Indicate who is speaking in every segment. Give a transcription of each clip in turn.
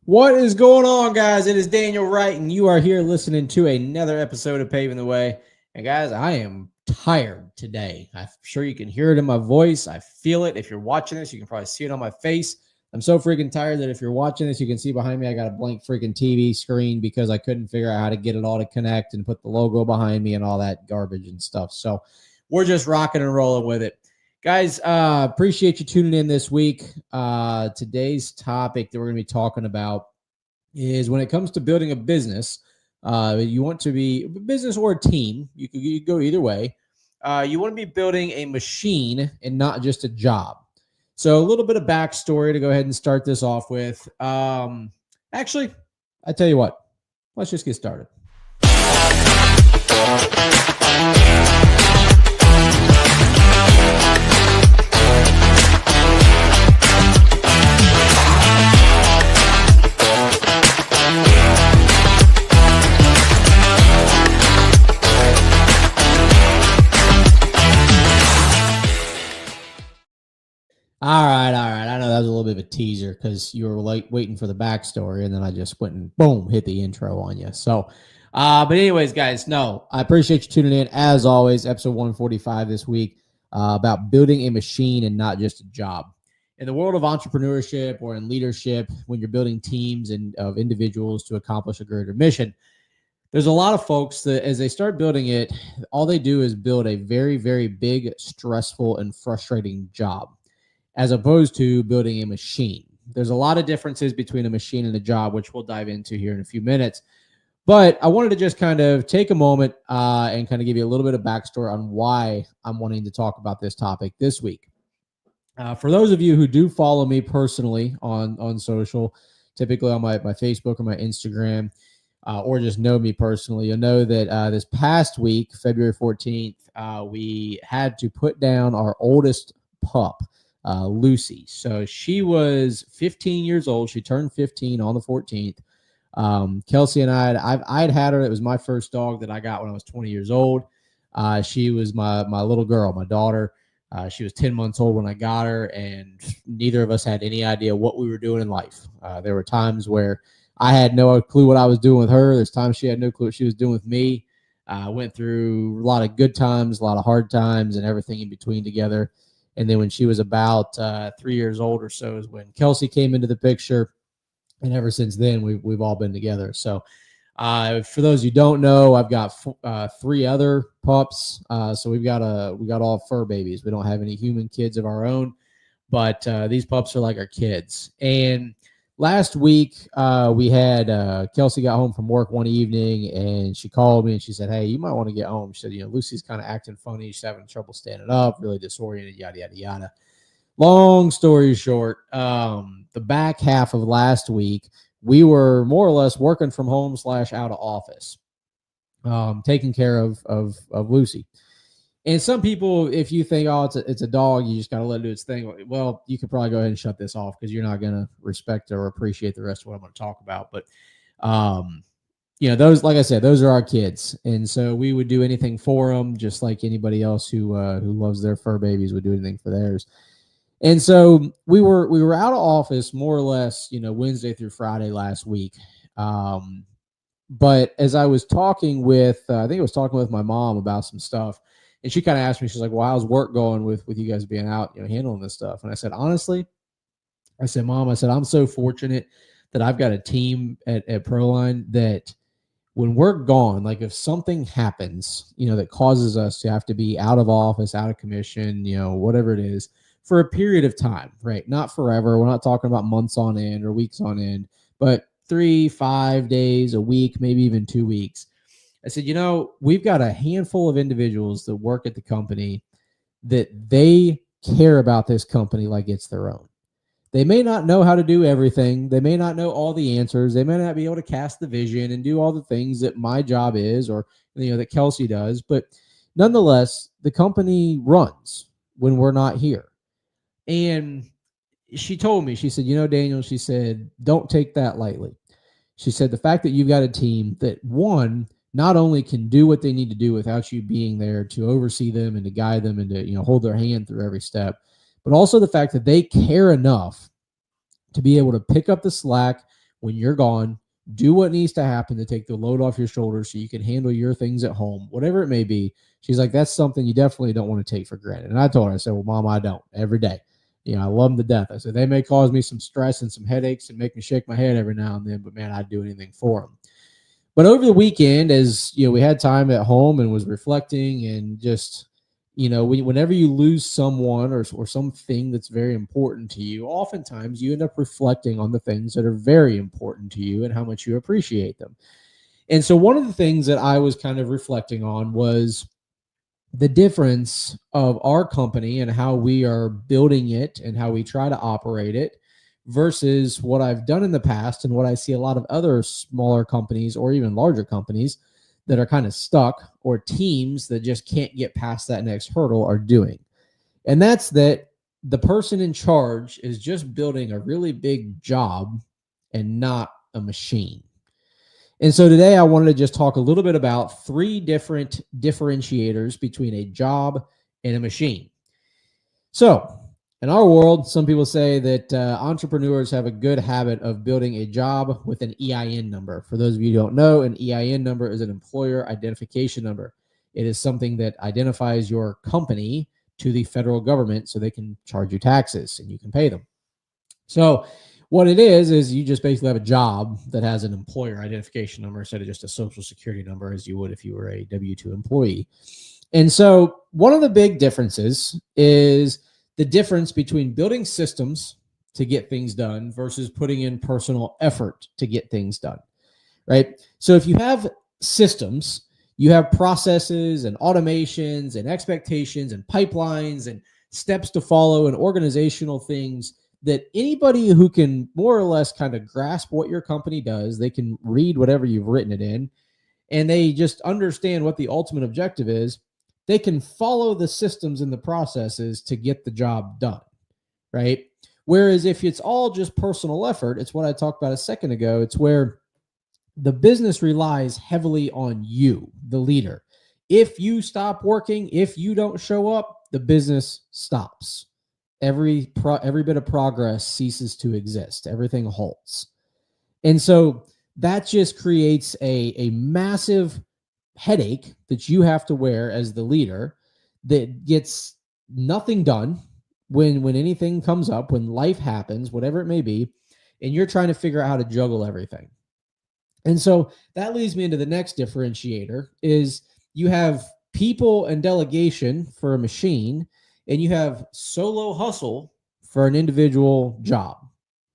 Speaker 1: What is going on, guys? It is Daniel Wright, and you are here listening to another episode of Paving the Way. And guys, I am tired today. I'm sure you can hear it in my voice. I feel it. If you're watching this, you can probably see it on my face. I'm so freaking tired that if you're watching this, you can see behind me, I got a blank freaking TV screen because I couldn't figure out how to get it all to connect and put the logo behind me and all that garbage and stuff. So we're just rocking and rolling with it. Guys, appreciate you tuning in this week. Today's topic that we're going to be talking about is when it comes to building a business, you want to be a business or a team. You could go either way. You want to be building a machine and not just a job. So a little bit of backstory to go ahead and start this off with. Actually, I tell you what, let's just get started. All right. I know that was a little bit of a teaser because you were like waiting for the backstory, and then I just went and boom, hit the intro on you. So, but anyways, guys, no, I appreciate you tuning in as always. Episode 145 this week about building a machine and not just a job. In the world of entrepreneurship or in leadership, when you're building teams and of individuals to accomplish a greater mission, there's a lot of folks that as they start building it, all they do is build a very, very big, stressful, and frustrating job, as opposed to building a machine. There's a lot of differences between a machine and a job, which we'll dive into here in a few minutes. But I wanted to just kind of take a moment and kind of give you a little bit of backstory on why I'm wanting to talk about this topic this week. For those of you who do follow me personally on social, typically on my Facebook or my Instagram, or just know me personally, you'll know that this past week, February 14th, we had to put down our oldest pup, Lucy. So she was 15 years old. She turned 15 on the 14th. Kelsey and I'd had her. It was my first dog that I got when I was 20 years old. She was my little girl, my daughter. She was 10 months old when I got her, and neither of us had any idea what we were doing in life. There were times where I had no clue what I was doing with her. There's times she had no clue what she was doing with me. Went through a lot of good times, a lot of hard times, and everything in between together. And then when she was about 3 years old or so is when Kelsey came into the picture. And ever since then, we've all been together. So for those who don't know, I've got 3 other pups. So we got all fur babies. We don't have any human kids of our own, but these pups are like our kids. And last week we had Kelsey got home from work one evening, and she called me and she said, "Hey, you might want to get home." She said, "Lucy's kind of acting funny. She's having trouble standing up, really disoriented, yada, yada, yada." Long story short, the back half of last week, we were more or less working from home / out of office, taking care of Lucy. And some people, if you think, oh, it's a dog, you just got to let it do its thing. Well, you could probably go ahead and shut this off because you're not going to respect or appreciate the rest of what I'm going to talk about. But, those, like I said, those are our kids. And so we would do anything for them, just like anybody else who loves their fur babies would do anything for theirs. And so we were out of office more or less, Wednesday through Friday last week. But as I was talking with, I think I was talking with my mom about some stuff, and she kind of asked me, she's like, "Well, how's work going with you guys being out, handling this stuff?" And I said, honestly, Mom, I'm so fortunate that I've got a team at Proline that when we're gone, like if something happens, that causes us to have to be out of office, out of commission, whatever it is, for a period of time, right? Not forever. We're not talking about months on end or weeks on end, but 3-5 days, a week, maybe even 2 weeks. I said, we've got a handful of individuals that work at the company that they care about this company like it's their own. They may not know how to do everything. They may not know all the answers. They may not be able to cast the vision and do all the things that my job is or, that Kelsey does. But nonetheless, the company runs when we're not here. And she told me, she said, Daniel, she said, don't take that lightly. She said, the fact that you've got a team that, one, not only can do what they need to do without you being there to oversee them and to guide them and to, hold their hand through every step, but also the fact that they care enough to be able to pick up the slack when you're gone, do what needs to happen to take the load off your shoulders so you can handle your things at home, whatever it may be. She's like, that's something you definitely don't want to take for granted. And I told her, I said, well, Mom, I don't every day. I love them to death. I said, they may cause me some stress and some headaches and make me shake my head every now and then, but man, I'd do anything for them. But over the weekend, as we had time at home and was reflecting and just, whenever you lose someone or something that's very important to you, oftentimes you end up reflecting on the things that are very important to you and how much you appreciate them. And so one of the things that I was kind of reflecting on was the difference of our company and how we are building it and how we try to operate it versus what I've done in the past and what I see a lot of other smaller companies or even larger companies that are kind of stuck, or teams that just can't get past that next hurdle are doing. And that's that the person in charge is just building a really big job and not a machine. And so today I wanted to just talk a little bit about 3 different differentiators between a job and a machine. So in our world, some people say that entrepreneurs have a good habit of building a job with an EIN number. For those of you who don't know, an EIN number is an employer identification number. It is something that identifies your company to the federal government so they can charge you taxes and you can pay them. So what it is you just basically have a job that has an employer identification number instead of just a social security number as you would if you were a W-2 employee. And so one of the big differences is the difference between building systems to get things done versus putting in personal effort to get things done, right? So if you have systems, you have processes and automations and expectations and pipelines and steps to follow and organizational things that anybody who can more or less kind of grasp what your company does, they can read whatever you've written it in, and they just understand what the ultimate objective is, they can follow the systems and the processes to get the job done, right? Whereas if it's all just personal effort, it's what I talked about a second ago. It's where the business relies heavily on you, the leader. If you stop working, if you don't show up, the business stops. Every bit of progress ceases to exist. Everything halts. And so that just creates a massive headache that you have to wear as the leader that gets nothing done when anything comes up, when life happens, whatever it may be, and you're trying to figure out how to juggle everything. And so that leads me into the next differentiator is you have people and delegation for a machine, and you have solo hustle for an individual job,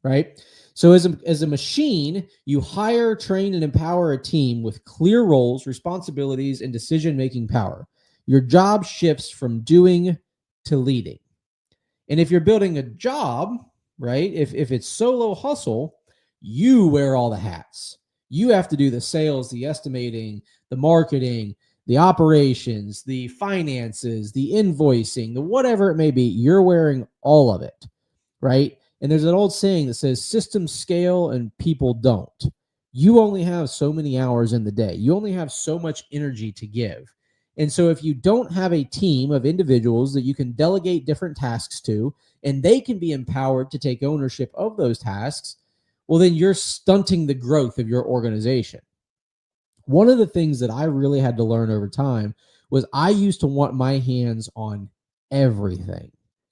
Speaker 1: right? So as a machine, you hire, train, and empower a team with clear roles, responsibilities, and decision-making power. Your job shifts from doing to leading. And if you're building a job, right, if it's solo hustle, you wear all the hats. You have to do the sales, the estimating, the marketing, the operations, the finances, the invoicing, the whatever it may be. You're wearing all of it, right? And there's an old saying that says systems scale and people don't. You only have so many hours in the day. You only have so much energy to give. And so if you don't have a team of individuals that you can delegate different tasks to, and they can be empowered to take ownership of those tasks, well, then you're stunting the growth of your organization. One of the things that I really had to learn over time was I used to want my hands on everything.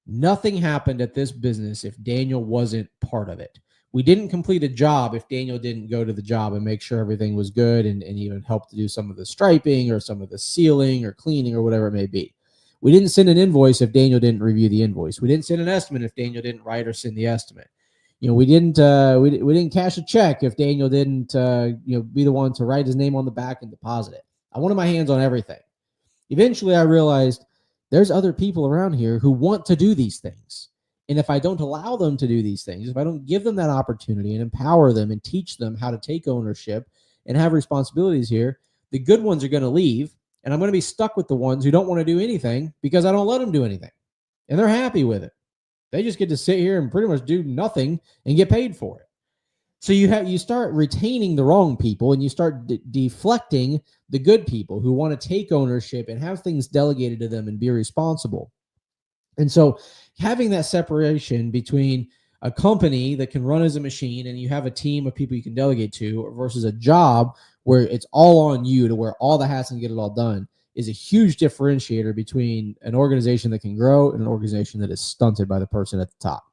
Speaker 1: Nothing happened at this business if Daniel wasn't part of it. We didn't complete a job if Daniel didn't go to the job and make sure everything was good and even help to do some of the striping or some of the sealing or cleaning or whatever it may be. We didn't send an invoice if Daniel didn't review the invoice. We didn't send an estimate if Daniel didn't write or send the estimate. We didn't cash a check if Daniel didn't be the one to write his name on the back and deposit it. I wanted my hands on everything. Eventually, I realized there's other people around here who want to do these things. And if I don't allow them to do these things, if I don't give them that opportunity and empower them and teach them how to take ownership and have responsibilities here, the good ones are going to leave. And I'm going to be stuck with the ones who don't want to do anything because I don't let them do anything. And they're happy with it. They just get to sit here and pretty much do nothing and get paid for it. So you start retaining the wrong people and you start deflecting the good people who want to take ownership and have things delegated to them and be responsible. And so having that separation between, A company that can run as a machine and you have a team of people you can delegate to versus a job where it's all on you to wear all the hats and get it all done is a huge differentiator between an organization that can grow and an organization that is stunted by the person at the top.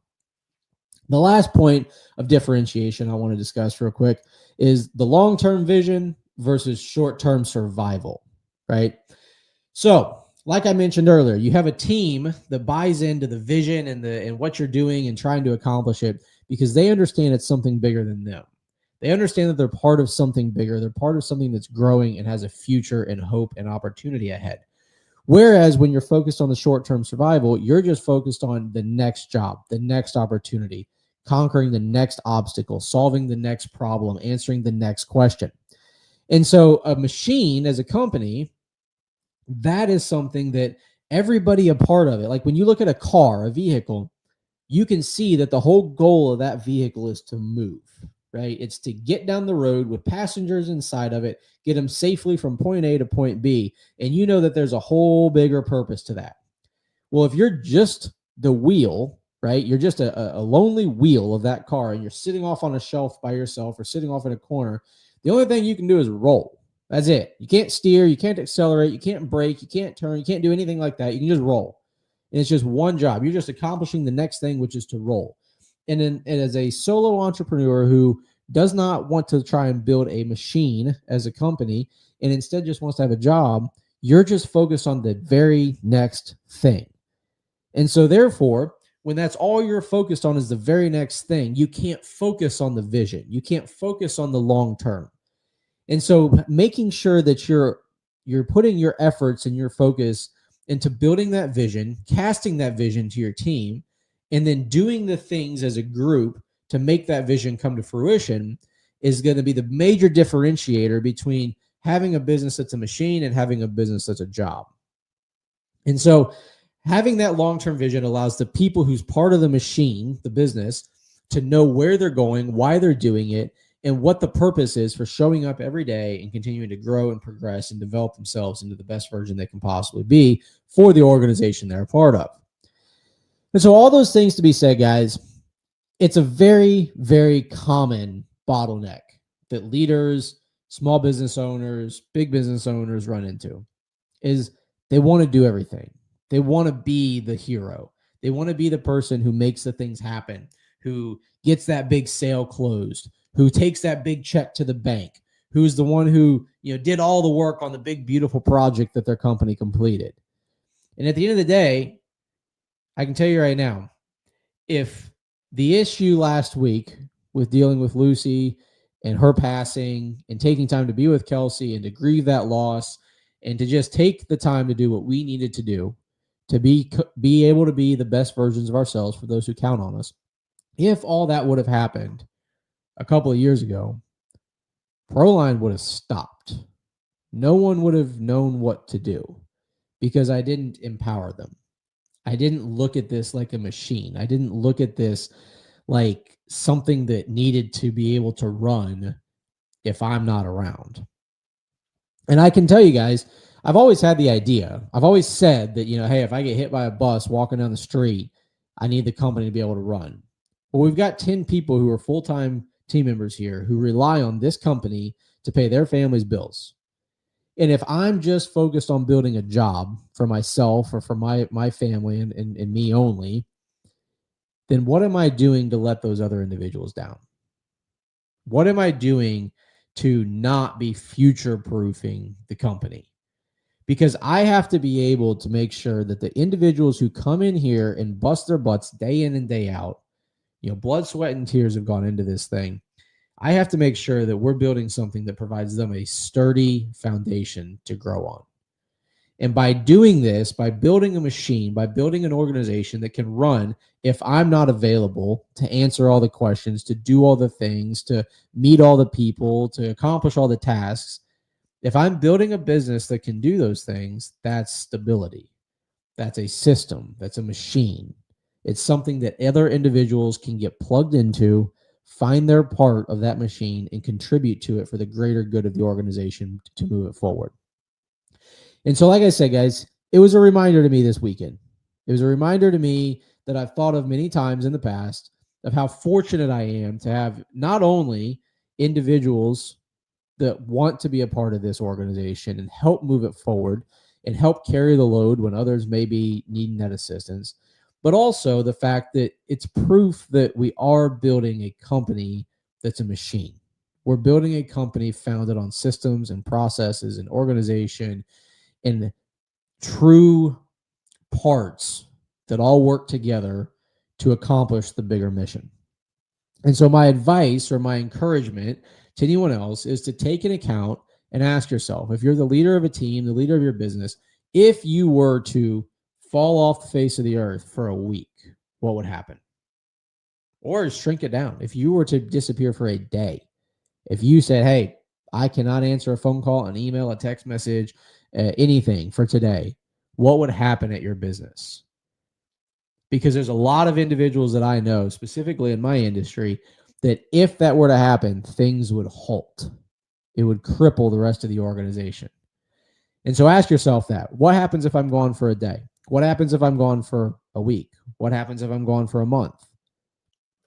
Speaker 1: The last point of differentiation I want to discuss real quick is the long-term vision versus short-term survival, right? So, like I mentioned earlier, you have a team that buys into the vision and what you're doing and trying to accomplish it because they understand it's something bigger than them. They understand that they're part of something bigger. They're part of something that's growing and has a future and hope and opportunity ahead. Whereas when you're focused on the short-term survival, you're just focused on the next job, the next opportunity, conquering the next obstacle, solving the next problem, answering the next question. And so a machine as a company, that is something that everybody a part of it. Like when you look at a car, a vehicle, you can see that the whole goal of that vehicle is to move, right? It's to get down the road with passengers inside of it, get them safely from point A to point B. And you know that there's a whole bigger purpose to that. Well, if you're just the wheel, right? You're just a lonely wheel of that car and you're sitting off on a shelf by yourself or sitting off in a corner, the only thing you can do is roll. That's it. You can't steer, you can't accelerate, you can't brake, you can't turn, you can't do anything like that. You can just roll. And it's just one job. You're just accomplishing the next thing, which is to roll. And as a solo entrepreneur who does not want to try and build a machine as a company and instead just wants to have a job, you're just focused on the very next thing. And so therefore, when that's all you're focused on is the very next thing, you can't focus on the vision. You can't focus on the long term. And so making sure that you're putting your efforts and your focus into building that vision, casting that vision to your team, and then doing the things as a group to make that vision come to fruition is going to be the major differentiator between having a business that's a machine and having a business that's a job. And so having that long-term vision allows the people who's part of the machine, the business, to know where they're going, why they're doing it, and what the purpose is for showing up every day and continuing to grow and progress and develop themselves into the best version they can possibly be for the organization they're a part of. And so all those things to be said, guys, it's a very, very common bottleneck that leaders, small business owners, big business owners run into is they want to do everything. They want to be the hero. They want to be the person who makes the things happen, who gets that big sale closed, who takes that big check to the bank, who's the one who, did all the work on the big, beautiful project that their company completed. And at the end of the day, I can tell you right now, if the issue last week with dealing with Lucy and her passing and taking time to be with Kelsey and to grieve that loss and to just take the time to do what we needed to do to be able to be the best versions of ourselves for those who count on us, if all that would have happened a couple of years ago, Proline would have stopped. No one would have known what to do because I didn't empower them. I didn't look at this like a machine. I didn't look at this like something that needed to be able to run if I'm not around. And I can tell you guys, I've always had the idea. I've always said that, hey, if I get hit by a bus walking down the street, I need the company to be able to run. But we've got 10 people who are full-time team members here who rely on this company to pay their family's bills. And if I'm just focused on building a job for myself or for my family and me only, then what am I doing to let those other individuals down? What am I doing to not be future-proofing the company? Because I have to be able to make sure that the individuals who come in here and bust their butts day in and day out, blood, sweat, and tears have gone into this thing. I have to make sure that we're building something that provides them a sturdy foundation to grow on. And by doing this, by building a machine, by building an organization that can run if I'm not available to answer all the questions, to do all the things, to meet all the people, to accomplish all the tasks, if I'm building a business that can do those things, that's stability. That's a system. That's a machine. It's something that other individuals can get plugged into, find their part of that machine, and contribute to it for the greater good of the organization to move it forward. And so, like I said, guys, it was a reminder to me this weekend. It was a reminder to me that I've thought of many times in the past of how fortunate I am to have not only individuals that want to be a part of this organization and help move it forward and help carry the load when others may be needing that assistance, but also the fact that it's proof that we are building a company that's a machine. We're building a company founded on systems and processes and organization and true parts that all work together to accomplish the bigger mission. And so my advice or my encouragement to anyone else is to take an account and ask yourself, if you're the leader of a team, the leader of your business, if you were to fall off the face of the earth for a week, what would happen? Or shrink it down. If you were to disappear for a day, if you said, hey, I cannot answer a phone call, an email, a text message, anything for today, what would happen at your business? Because there's a lot of individuals that I know, specifically in my industry, that if that were to happen, things would halt. It would cripple the rest of the organization. And so ask yourself that. What happens if I'm gone for a day? What happens if I'm gone for a week? What happens if I'm gone for a month?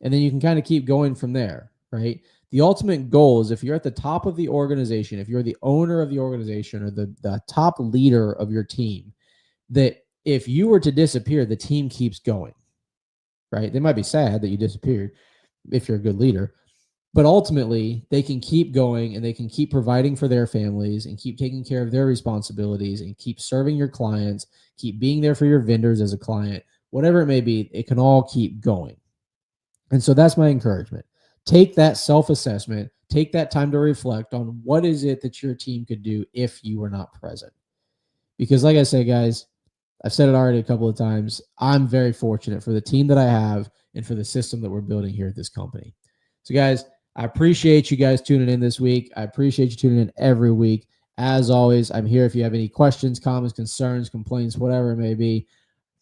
Speaker 1: And then you can kind of keep going from there, right? The ultimate goal is if you're at the top of the organization, if you're the owner of the organization or the top leader of your team, that if you were to disappear, the team keeps going, right? They might be sad that you disappeared if you're a good leader, but ultimately they can keep going and they can keep providing for their families and keep taking care of their responsibilities and keep serving your clients, keep being there for your vendors as a client, whatever it may be, it can all keep going. And so that's my encouragement. Take that self-assessment, take that time to reflect on what is it that your team could do if you were not present. Because like I said, guys, I've said it already a couple of times, I'm very fortunate for the team that I have and for the system that we're building here at this company. So guys, I appreciate you guys tuning in this week. I appreciate you tuning in every week. As always, I'm here if you have any questions, comments, concerns, complaints, whatever it may be.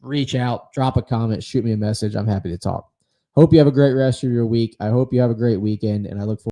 Speaker 1: Reach out, drop a comment, shoot me a message. I'm happy to talk. Hope you have a great rest of your week. I hope you have a great weekend, and I look forward